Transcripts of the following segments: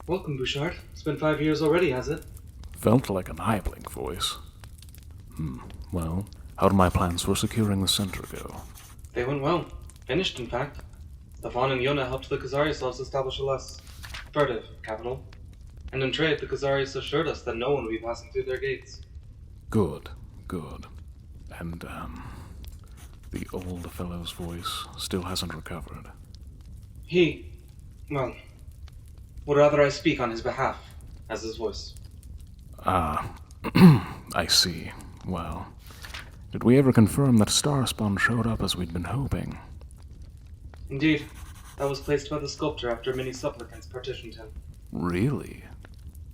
Welcome, Bouchard. It's been 5 years already, has it? Felt like an eye blink voice. Well, how did my plans for securing the center go? They went well. Finished, in fact. Stefan and Yona helped the Khazari establish a less furtive capital. And in trade, the Khazaris assured us that no one would be passing through their gates. Good, good. And, the old fellow's voice still hasn't recovered. He, well, would rather I speak on his behalf, as his voice. Ah, I see. Well, did we ever confirm that Starspawn showed up as we'd been hoping? Indeed, that was placed by the sculptor after many supplicants petitioned him. Really?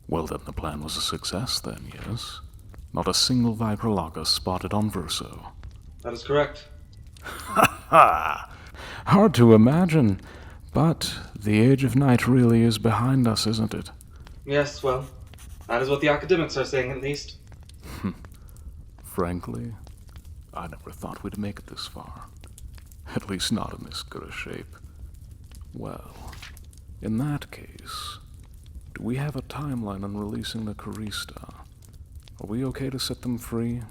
Well, then the plan was a success then, yes? Not a single Viperlocus spotted on Verso. That is correct. Ha! Hard to imagine, but the Age of Night really is behind us, isn't it? Yes, well, that is what the academics are saying, at least. Frankly, I never thought we'd make it this far. At least not in this good a shape. Well, in that case, do we have a timeline on releasing the Karista? Are we okay to set them free?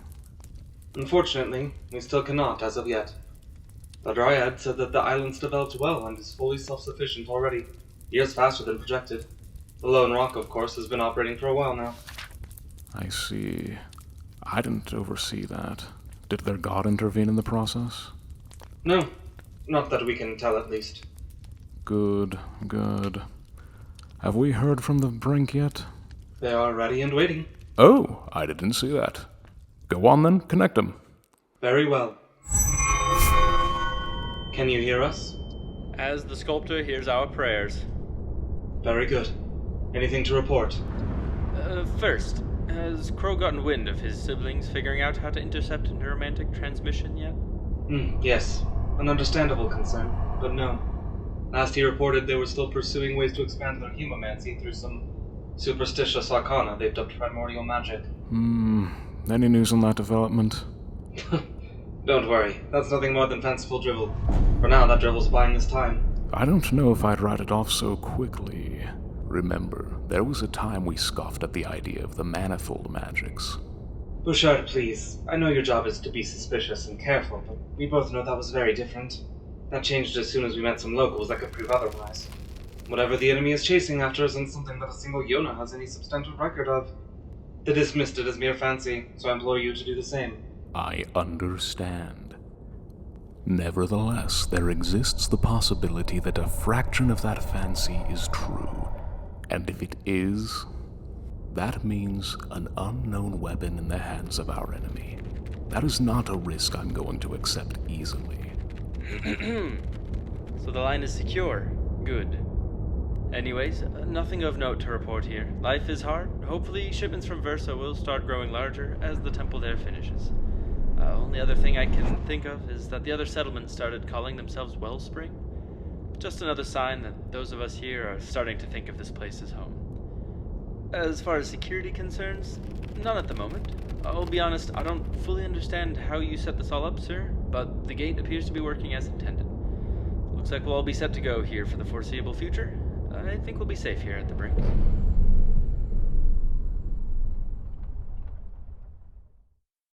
Unfortunately, we still cannot as of yet. The Dryad said that the island's developed well and is fully self-sufficient already, years faster than projected. The Lone Rock, of course, has been operating for a while now. I see. I didn't oversee that. Did their god intervene in the process? No, not that we can tell at least. Good, good. Have we heard from the Brink yet? They are ready and waiting. Oh, I didn't see that. Go on then, connect them. Very well. Can you hear us? As the sculptor hears our prayers. Very good. Anything to report? First, has Crow gotten wind of his siblings figuring out how to intercept neuromantic transmission yet? Yes. An understandable concern, but no. Last he reported they were still pursuing ways to expand their humomancy through some superstitious arcana they've dubbed primordial magic. Any news on that development? Don't worry, that's nothing more than fanciful drivel. For now, that drivel's buying us time. I don't know if I'd write it off so quickly. Remember, there was a time we scoffed at the idea of the manifold magics. Bouchard, please. I know your job is to be suspicious and careful, but we both know that was very different. That changed as soon as we met some locals that could prove otherwise. Whatever the enemy is chasing after isn't something that a single Yona has any substantive record of. They dismissed it as mere fancy, so I implore you to do the same. I understand. Nevertheless, there exists the possibility that a fraction of that fancy is true. And if it is, that means an unknown weapon in the hands of our enemy. That is not a risk I'm going to accept easily. So the line is secure. Good. Anyways, nothing of note to report here. Life is hard. Hopefully shipments from Verso will start growing larger as the temple there finishes. Only other thing I can think of is that the other settlements started calling themselves Wellspring. Just another sign that those of us here are starting to think of this place as home. As far as security concerns, none at the moment. I'll be honest, I don't fully understand how you set this all up, sir, but the gate appears to be working as intended. Looks like we'll all be set to go here for the foreseeable future. I think we'll be safe here at the Brink.